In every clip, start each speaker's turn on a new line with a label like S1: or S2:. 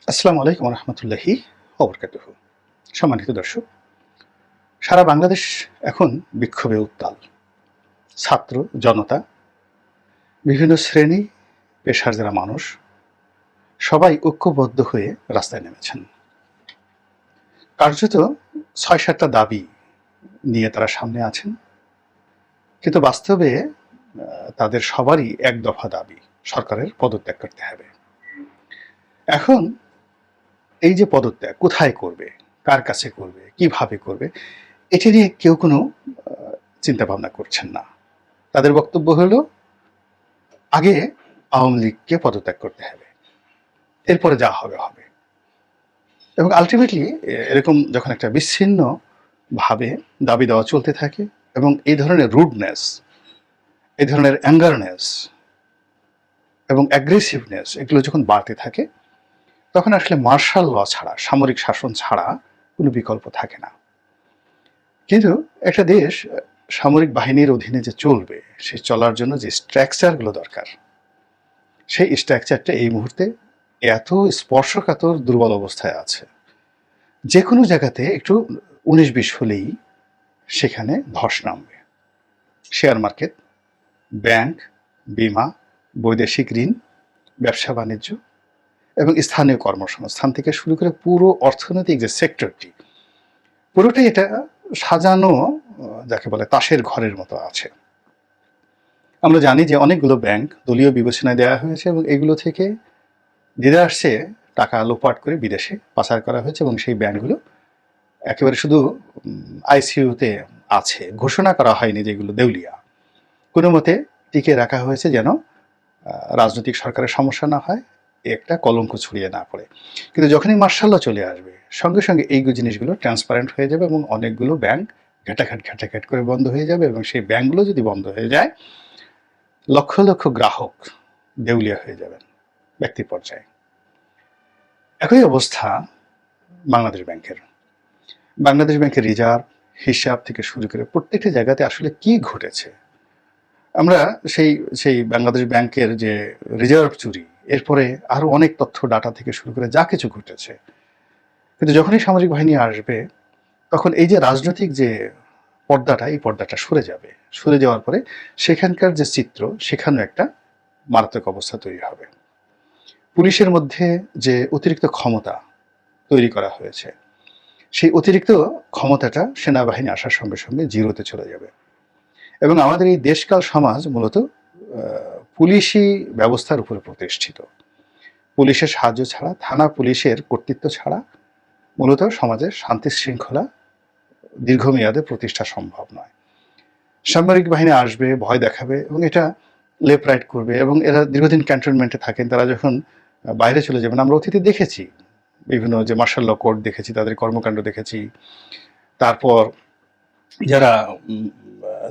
S1: আসসালামু আলাইকুম রহমতুল্লাহি ওবরকাতুহু। সম্মানিত দর্শক, সারা বাংলাদেশ এখন বিক্ষোভে উত্তাল। ছাত্র জনতা, বিভিন্ন শ্রেণী পেশার যারা মানুষ, সবাই ঐক্যবদ্ধ হয়ে রাস্তায় নেমেছেন। কার্যত ৬-৭টা দাবি নিয়ে তারা সামনে আছেন, কিন্তু বাস্তবে তাদের সবারই এক দফা দাবি, সরকারের পদত্যাগ করতে হবে। এখন এই যে পদত্যাগ কোথায় করবে, কার কাছে করবে, কিভাবে করবে, এটি নিয়ে কেউ কোনো চিন্তা ভাবনা করছেন না। তাদের বক্তব্য হলো আগে আওয়ামী লীগকে পদত্যাগ করতে হবে, এরপরে যা হবে হবে। এবং আলটিমেটলি এরকম যখন একটা বিচ্ছিন্ন ভাবে দাবি দেওয়া চলতে থাকে এবং এই ধরনের রুডনেস, এই ধরনের অ্যাঙ্গারনেস এবং অ্যাগ্রেসিভনেস এগুলো যখন বাড়তে থাকে, তখন আসলে মার্শাল ল ছাড়া, সামরিক শাসন ছাড়া কোনো বিকল্প থাকে না। কিন্তু একটা দেশ সামরিক বাহিনীর অধীনে যে চলবে, সে চলার জন্য যে স্ট্রাকচারগুলো দরকার, সেই স্ট্রাকচারটা এই মুহূর্তে এত স্পর্শকাতর দুর্বল অবস্থায় আছে, যে কোনো জায়গাতে একটু ১৯-২০ হলেই সেখানে ধস নামবে। শেয়ার মার্কেট, ব্যাংক, বিমা, বৈদেশিক ঋণ, ব্যবসা বাণিজ্য এবং স্থানীয় কর্মসংস্থান থেকে শুরু করে পুরো অর্থনৈতিক যে সেক্টরটি, পুরোটাই এটা সাজানো যাকে বলে তাসের ঘরের মতো আছে। আমরা জানি যে অনেকগুলো ব্যাংক দলীয় বিবেচনায় দেওয়া হয়েছে এবং এগুলো থেকে দিদা আসছে টাকা লোপাট করে বিদেশে পাচার করা হয়েছে এবং সেই ব্যাংকগুলো একেবারে শুধু আইসিইউতে আছে, ঘোষণা করা হয়নি যেগুলো দেউলিয়া, কোনো মতে টিকে রাখা হয়েছে যেন রাজনৈতিক সরকারের সমস্যা না হয়, একটা কলঙ্ক ছড়িয়ে না পড়ে। কিন্তু যখনই মার্শাল ল চলে আসবে, সঙ্গে সঙ্গে এই জিনিসগুলো ট্রান্সপারেন্ট হয়ে যাবে এবং অনেকগুলো ব্যাংক ঘাটাঘাট করে বন্ধ হয়ে যাবে এবং সেই ব্যাংকগুলো যদি বন্ধ হয়ে যায়, লক্ষ লক্ষ গ্রাহক দেউলিয়া হয়ে যাবেন ব্যক্তি পর্যায়ে। একই অবস্থা বাংলাদেশ ব্যাংকের। বাংলাদেশ ব্যাংকের রিজার্ভ, হিসাব থেকে শুরু করে প্রত্যেকটা জায়গাতে আসলে কি ঘটেছে, আমরা সেই সেই বাংলাদেশ ব্যাংকের যে রিজার্ভ চুরি, এরপরে আরো অনেক তথ্য ডাটা থেকে শুরু করে যা কিছু ঘটেছে, কিন্তু যখনই সামরিক বাহিনী আসবে, তখন এই যে রাজনৈতিক যে পর্দাটা, এই পর্দাটা সরে যাবে। সরে যাওয়ার পরে সেখানকার যে চিত্র, সেখানেও একটা মারাত্মক অবস্থা তৈরি হবে। পুলিশের মধ্যে যে অতিরিক্ত ক্ষমতা তৈরি করা হয়েছে, সেই অতিরিক্ত ক্ষমতাটা সেনাবাহিনী আসার সঙ্গে সঙ্গে জিরোতে চলে যাবে এবং আমাদের এই দেশকাল সমাজ মূলত পুলিশি ব্যবস্থার উপরে প্রতিষ্ঠিত। পুলিশের সাহায্য ছাড়া, থানা পুলিশের কর্তৃত্ব ছাড়া মূলত সমাজের শান্তি শৃঙ্খলা দীর্ঘমেয়াদে প্রতিষ্ঠা সম্ভব নয়। সামরিক বাহিনী আসবে, ভয় দেখাবে এবং এটা লেফট রাইট করবে এবং এরা দীর্ঘদিন ক্যান্টনমেন্টে থাকেন, তারা যখন বাইরে চলে যাবেন, আমরা অতীতে দেখেছি বিভিন্ন যে মার্শাল ল কোর্ট দেখেছি, তাদের কর্মকাণ্ড দেখেছি। তারপর যারা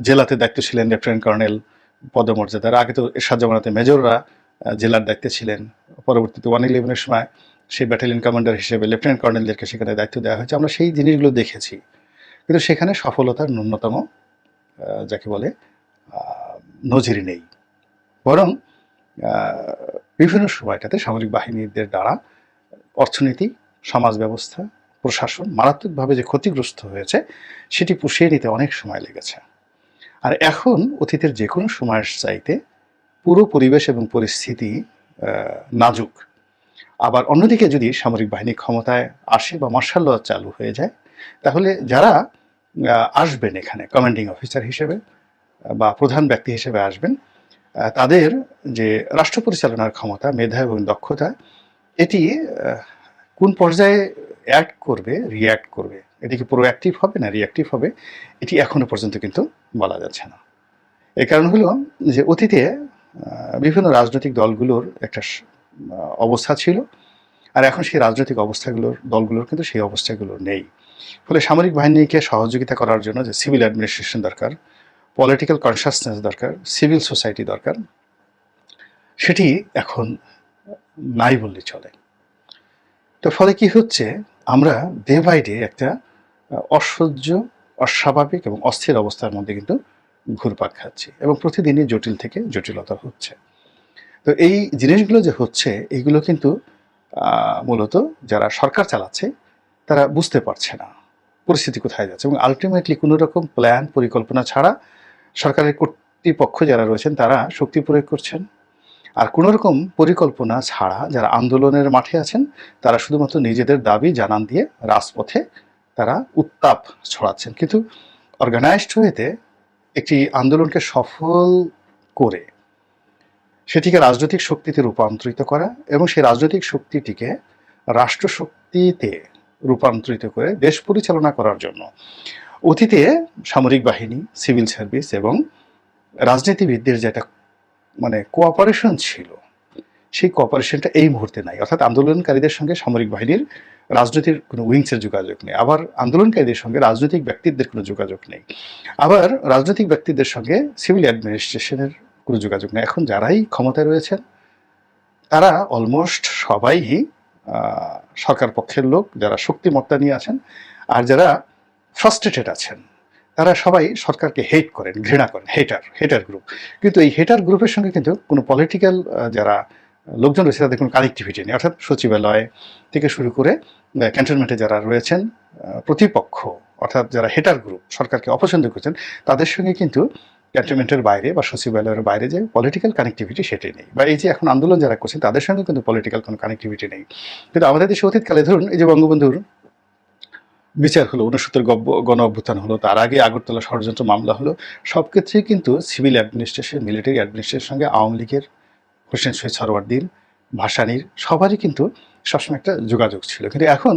S1: জেলাতে দায়িত্ব ছিলেন, লেফটেন্যান্ট কর্নেল পদমর্যাদার, আগে তো এরশাদ জামানাতে মেজররা জেলার দায়িত্বে ছিলেন, পরবর্তীতে 111-এর সময় সেই ব্যাটালিয়ন কমান্ডার হিসেবে লেফটেন্যান্ট কর্নেলদেরকে সেখানে দায়িত্ব দেওয়া হয়েছে। আমরা সেই জিনিসগুলো দেখেছি, কিন্তু সেখানে সফলতার ন্যূনতম যাকে বলে নজির নেই। বরং বিভিন্ন সময়টাতে সামরিক বাহিনীদের দ্বারা অর্থনীতি, সমাজ ব্যবস্থা, প্রশাসন মারাত্মকভাবে যে ক্ষতিগ্রস্ত হয়েছে, সেটি পুষিয়ে নিতে অনেক সময় লেগেছে। আর এখন অতীতের যে কোনো সময়ের চাইতে পুরো পরিবেশ এবং পরিস্থিতি নাজুক। আবার অন্যদিকে যদি সামরিক বাহিনী ক্ষমতায় আসে বা মার্শাল ল চালু হয়ে যায়, তাহলে যারা আসবেন এখানে কমান্ডিং অফিসার হিসেবে বা প্রধান ব্যক্তি হিসেবে আসবেন, তাদের যে রাষ্ট্র পরিচালনার ক্ষমতা, মেধা এবং দক্ষতা, এটি কোন পর্যায়ে অ্যাক্ট করবে, রিয়্যাক্ট করবে, এটি কি প্রোঅ্যাক্টিভ হবে না রিঅ্যাক্টিভ হবে, এটি এখনো পর্যন্ত কিন্তু বলা যাচ্ছে না। এর কারণ হলো যে অতীতে বিভিন্ন রাজনৈতিক দলগুলোর একটা অবস্থা ছিল, আর এখন সেই রাজনৈতিক দলগুলোর কিন্তু সেই অবস্থাগুলো নেই। ফলে সামরিক বাহিনীকে সহযোগিতা করার জন্য যে সিভিল অ্যাডমিনিস্ট্রেশন দরকার, পলিটিক্যাল কনসাসনেস দরকার, সিভিল সোসাইটি দরকার, সেটি এখন নাই বললে চলে। তো ফলে কি হচ্ছে, আমরা ডে বাই ডে একটা অসহ্য, অস্বাভাবিক এবং অস্থির অবস্থার মধ্যে কিন্তু ঘুরপাক খাচ্ছি এবং প্রতিদিনই জটিল থেকে জটিলতা হচ্ছে। তো এই জিনিসগুলো যে হচ্ছে, এইগুলো কিন্তু মূলত যারা সরকার চালাচ্ছে তারা বুঝতে পারছে না পরিস্থিতি কোথায় যাচ্ছে, এবং আলটিমেটলি কোনো রকম প্ল্যান পরিকল্পনা ছাড়া সরকারের কর্তৃপক্ষ যারা রয়েছেন তারা শক্তি প্রয়োগ করছেন। আর কোনো রকম পরিকল্পনা ছাড়া যারা আন্দোলনের মাঠে আছেন তারা শুধুমাত্র নিজেদের দাবি জানান দিয়ে রাজপথে তারা উত্তাপ ছড়াচ্ছেন। কিন্তু অর্গানাইজড ওয়েতে একটি আন্দোলনকে সফল করে সেটিকে রাজনৈতিক শক্তিতে রূপান্তরিত করা এবং সেই রাজনৈতিক শক্তিটিকে রাষ্ট্রশক্তিতে রূপান্তরিত করে দেশ পরিচালনা করার জন্য অতীতে সামরিক বাহিনী, সিভিল সার্ভিস এবং রাজনীতিবিদদের যে একটা কোঅপারেশন ছিল, সেই কোঅপারেশনটা এই মুহূর্তে নাই। অর্থাৎ আন্দোলনকারীদের সঙ্গে সামরিক বাহিনীর রাজনীতির কোনো উইংসের যোগাযোগ নেই, আবার আন্দোলনকারীদের সঙ্গে রাজনৈতিক ব্যক্তিত্বের কোনো যোগাযোগ নেই, আবার রাজনৈতিক ব্যক্তিদের সঙ্গে সিভিল অ্যাডমিনিস্ট্রেশনের কোনো যোগাযোগ নেই। এখন যারাই ক্ষমতায় রয়েছেন তারা অলমোস্ট সবাই সরকার পক্ষের লোক, যারা শক্তিমত্তা নিয়ে আছেন, আর যারা ফ্রাস্ট্রেটেড আছেন তারা সবাই সরকারকে হেট করেন, ঘৃণা করেন, হেটার গ্রুপ। কিন্তু এই হেটার গ্রুপের সঙ্গে কিন্তু কোনো পলিটিক্যাল যারা লোকজন রয়েছে তাদের কোনো কানেক্টিভিটি নেই। অর্থাৎ সচিবালয় থেকে শুরু করে ক্যান্টনমেন্টে যারা রয়েছেন প্রতিপক্ষ, অর্থাৎ যারা হেটার গ্রুপ, সরকারকে অপছন্দ করছেন, তাদের সঙ্গে কিন্তু ক্যান্টনমেন্টের বাইরে বা সচিবালয়ের বাইরে যে পলিটিক্যাল কানেক্টিভিটি সেটাই নেই। বা এই যে এখন আন্দোলন যারা করছেন তাদের সঙ্গে কিন্তু পলিটিক্যাল কোনো কানেক্টিভিটি নেই। কিন্তু আমাদের দেশে অতীতকালে ধরুন এই যে বঙ্গবন্ধুর বিচার হলো, 69 গণ অভ্যুত্থান হলো, তার আগে আগরতলা ষড়যন্ত্র মামলা হলো, সব ক্ষেত্রেই কিন্তু সিভিল অ্যাডমিনিস্ট্রেশন, মিলিটারি অ্যাডমিনিস্ট্রেশনের সঙ্গে আওয়ামী লীগের হোসেন শহীদ সরওয়ার্দীর, ভাসানীর সবারই কিন্তু সবসময় একটা যোগাযোগ ছিল। কিন্তু এখন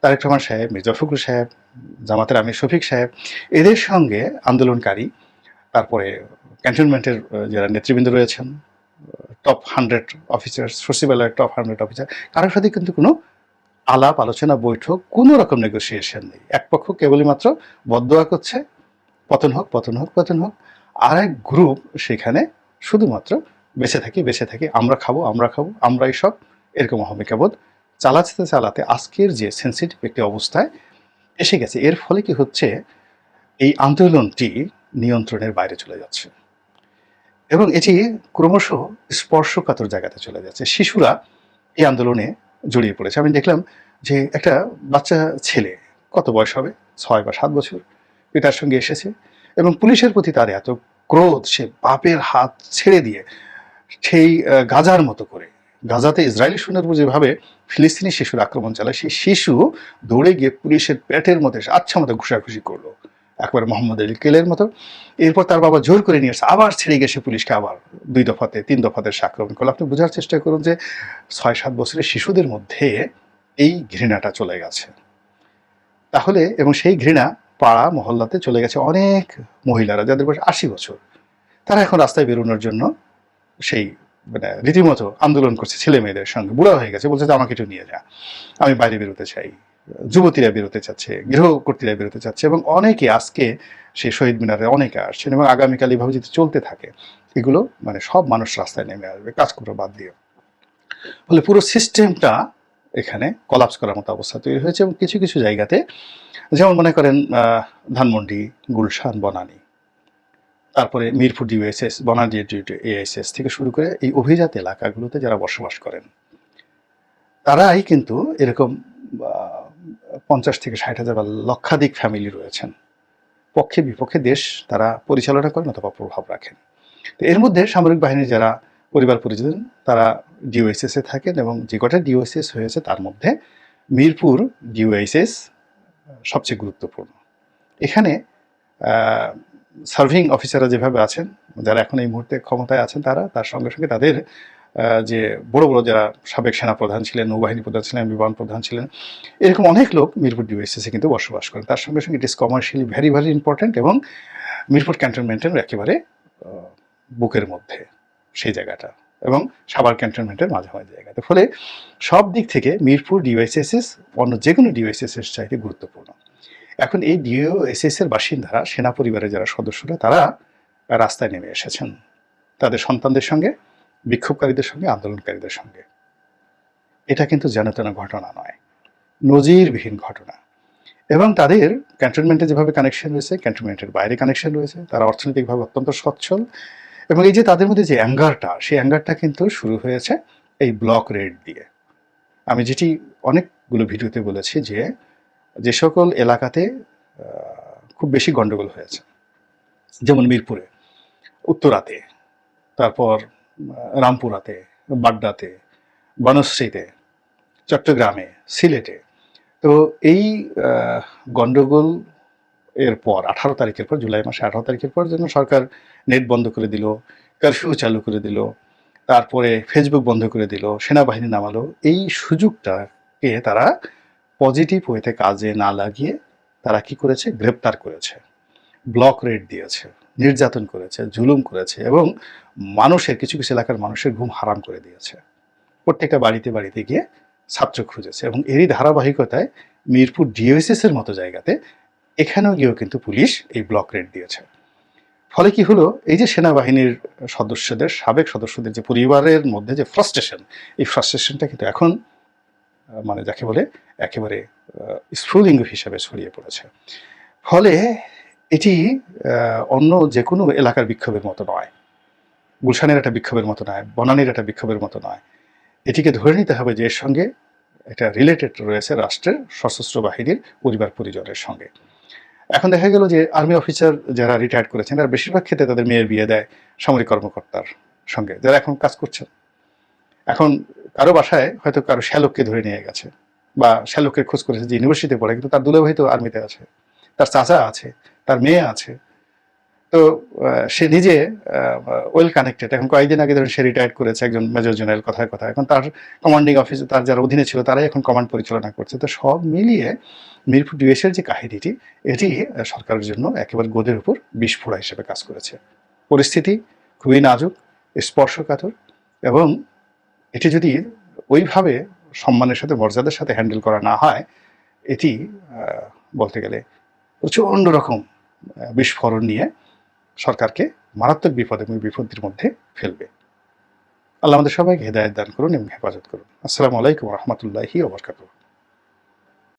S1: তারেক রহমান সাহেব, মির্জা ফখরুল সাহেব, জামাতের আমির শফিক সাহেব, এদের সঙ্গে আন্দোলনকারী, তারপরে ক্যান্টনমেন্টের যারা নেতৃবৃন্দ রয়েছেন, টপ 100 অফিসার, সচিবালয়ের টপ 100 অফিসার, কারোর সাথে কিন্তু কোনো আলাপ আলোচনা, বৈঠক, কোনো রকম নেগোসিয়েশন নেই। এক পক্ষ কেবলই মাত্র বদদোয়া করছে, পতন হোক, পতন হোক, পতন হোক। আর এক গ্রুপ সেখানে শুধুমাত্র বেঁচে থাকি, আমরা খাবো, আমরাই সব, এরকম অহমিকাবোধ চালাতে চালাতে আজকের যে সেন্সিটিভ একটি অবস্থায় এসে গেছে। এর ফলে কি হচ্ছে, এই আন্দোলনটি নিয়ন্ত্রণের বাইরে চলে যাচ্ছে এবং এটি ক্রমশ স্পর্শকাতর জায়গাতে চলে যাচ্ছে। শিশুরা এই আন্দোলনে জড়িয়ে পড়েছে। আমি দেখলাম যে একটা বাচ্চা ছেলে, কত বয়স হবে, 6 বা 7 বছর, পিতার সঙ্গে এসেছে এবং পুলিশের প্রতি তার এত ক্রোধ, সে বাপের হাত ছেড়ে দিয়ে সেই গাজার মতো করে, গাজাতে ইসরায়েলি সৈন্যরা যেভাবে ফিলিস্তিনি শিশুর আক্রমণ চালায়, সেই শিশু দৌড়ে গিয়ে পুলিশের পেটের মধ্যে আচ্ছা মতো ঘুষাঘুষি করলো, একবার মোহাম্মদ আলী কেলের মতো। এরপর তার বাবা জোর করে নিয়ে আসছে, আবার ছেড়ে গেছে পুলিশকে, আবার 2 দফাতে 3 দফাতে সে আক্রমণ করলো। আপনি বোঝার চেষ্টা করুন যে 6-7 বছরের শিশুদের মধ্যে এই ঘৃণাটা চলে গেছে তাহলে, এবং সেই ঘৃণা পাড়া মহল্লাতে চলে গেছে। অনেক মহিলারা যাদের বয়স 80 বছর, তারা এখন রাস্তায় বেরোনোর জন্য সেই রীতিমতো আন্দোলন করছে ছেলে মেয়েদের সঙ্গে। বুড়া হয়ে গেছে, বলছে যে আমাকে একটু নিয়ে যা, আমি বাইরে বেরোতে চাই। যুবতীরা বেরোতে চাচ্ছে, গৃহকর্তীরা বেরোতে চাচ্ছে, এবং অনেকে আজকে সেই শহীদ মিনারে অনেকে আসছেন, এবং আগামীকাল এইভাবে যদি চলতে থাকে এগুলো সব মানুষ রাস্তায় নেমে আসবে, কাজ করে বাদ দিয়ে। ফলে পুরো সিস্টেমটা এখানে কলাপস করার মতো অবস্থা তৈরি হয়েছে। এবং কিছু কিছু জায়গাতে, যেমন মনে করেন ধানমন্ডি, গুলশান, বনানী, তারপরে মিরপুর ডিওএসএস, বনানী এএসএস থেকে শুরু করে এই অভিজাত এলাকাগুলোতে যারা বসবাস করেন, তারাই কিন্তু এরকম 50 থেকে 60,000 বা লক্ষাধিক ফ্যামিলি রয়েছেন। পক্ষে বিপক্ষে দেশ তারা পরিচালনা করেন অথবা প্রভাব রাখেন। তো এর মধ্যে সামরিক বাহিনীর যারা পরিবার পরিজন, তারা ডিওএসএস এ থাকেন, এবং যে কটা ডিওএসএস হয়েছে তার মধ্যে মিরপুর ডিওএসএস সবচেয়ে গুরুত্বপূর্ণ। এখানে সার্ভিং অফিসাররা যেভাবে আছেন, যারা এখন এই মুহূর্তে ক্ষমতায় আছেন, তার সঙ্গে সঙ্গে তাদের যে বড় বড় যারা সাবেক সেনাপ্রধান ছিলেন, নৌবাহিনী প্রধান ছিলেন, বিমান প্রধান ছিলেন, এরকম অনেক লোক মিরপুর ডিওএসএসে কিন্তু বসবাস করেন। তার সঙ্গে সঙ্গে ইট ইস কমার্শিয়ালি ভেরি ভেরি ইম্পর্ট্যান্ট, এবং মিরপুর ক্যান্টনমেন্টের একেবারে বুকের মধ্যে সেই জায়গাটা, এবং সাভার ক্যান্টনমেন্টের মাঝামাঝি জায়গাতে। ফলে সব দিক থেকে মিরপুর ডিওএসএস অন্য যে কোনো ডিওএসএস চাইতে গুরুত্বপূর্ণ। এখন এই ডিওএসএস এর বাসিন্দারা, সেনা পরিবারের যারা সদস্যরা, তারা রাস্তায় নেমে এসেছেন তাদের সন্তানদের সঙ্গে, বিক্ষোভকারীদের সঙ্গে, আন্দোলনকারীদের সঙ্গে। এটা কিন্তু যেন-তেন ঘটনা নয়, নজিরবিহীন ঘটনা। এবং তাদের ক্যান্টনমেন্টে যেভাবে কানেকশন রয়েছে, ক্যান্টনমেন্টের বাইরে কানেকশন রয়েছে, তারা অর্থনৈতিকভাবে অত্যন্ত সচ্ছল। এবং এই যে তাদের মধ্যে যে অ্যাঙ্গারটা, সেই অ্যাঙ্গারটা কিন্তু শুরু হয়েছে এই ব্লক রেড দিয়ে। আমি যেটি অনেকগুলো ভিডিওতে বলেছি যে সকল এলাকাতে খুব বেশি গন্ডগোল হয়েছে, যেমন মিরপুরে, উত্তরাতে, তারপর রামপুরাতে, বাড্ডাতে, বনশ্রীতে, চট্টগ্রামে, সিলেটে। তো এই গন্ডগোল এর পর 18 তারিখের পর, জুলাই মাসে 18 তারিখের পর যেন সরকার নেট বন্ধ করে দিল, কারফিউ চালু করে দিল, তারপরে ফেসবুক বন্ধ করে দিল, সেনাবাহিনী নামালো। এই সুযোগটাকে তারা পজিটিভ ওয়েতে কাজে না লাগিয়ে তারা কি করেছে? গ্রেপ্তার করেছে, ব্লক রেড দিয়েছে, নির্যাতন করেছে, জুলুম করেছে এবং মানুষের কিছু কিছু এলাকার মানুষের ঘুম হারাম করে দিয়েছে। প্রত্যেকটা বাড়িতে বাড়িতে গিয়ে ছাত্র খুঁজেছে এবং এরই ধারাবাহিকতায় মিরপুর ডিওএসএস এর মতো জায়গাতে এখানেও গিয়েও কিন্তু পুলিশ এই ব্লক রেড দিয়েছে। ফলে কি হলো? এই যে সেনাবাহিনীর সদস্যদের, সাবেক সদস্যদের যে পরিবারের মধ্যে যে ফ্রাস্ট্রেশন, এই ফ্রাস্ট্রেশনটা কিন্তু এখন মানে যাকে বলে একেবারে স্ফুলিঙ্গ হিসাবে ছড়িয়ে পড়েছে। ফলে এটি অন্য যে কোনো এলাকার বিক্ষোভের মতো নয়, গুলশানের একটা বিক্ষোভের মতো নয়, বনানীর একটা বিক্ষোভের মতো নয়। এটিকে ধরে নিতে হবে যে এর সঙ্গে এটা রিলেটেড রয়েছে রাষ্ট্রের সশস্ত্র বাহিনীর পরিবার পরিজনের সঙ্গে। এখন দেখা গেল যে আর্মি অফিসার যারা রিটায়ার্ড করেছেন তারা বেশিরভাগ ক্ষেত্রে তাদের মেয়ের বিয়ে দেয় সামরিক কর্মকর্তার সঙ্গে যারা এখন কাজ করছেন। এখন কারো বাসায় হয়তো কারো শ্যালককে ধরে নিয়ে গেছে, বা শ্যালকের খোঁজ করেছে যে ইউনিভার্সিটিতে পড়ে, কিন্তু তার দুলাভাই তো আর্মিতে আছে, তার চাচা আছে, তার মেয়ে আছে। তো সে নিজে ওয়েল কানেক্টেড। এখন কয়েকদিন আগে ধরুন সে রিটায়ার্ড করেছে, একজন মেজর জেনারেল, কথায় কথা এখন তার কমান্ডিং অফিসে তার যারা অধীনে ছিল তারাই এখন কমান্ড পরিচালনা করছে। তো সব মিলিয়ে মিরপুর ডিএসের যে কাহিনীটি, এটি সরকারের জন্য একেবারে গোদের উপর বিস্ফোরা হিসেবে কাজ করেছে। পরিস্থিতি খুবই নাজুক, স্পর্শকাতর, এবং এটি যদি ওইভাবে সম্মানের সাথে, মর্যাদার সাথে হ্যান্ডেল করা না হয়, এটি বলতে গেলে প্রচণ্ড রকম বিস্ফোরণ নিয়ে সরকারকে মারাত্মক বিপদ এবং বিপত্তির মধ্যে ফেলবে। আল্লাহ আমাদের সবাইকে হেদায়েত দান করুন এবং হেফাজত করুন। আসসালামু আলাইকুম ওয়া রাহমাতুল্লাহি ওয়া বারাকাতুহু।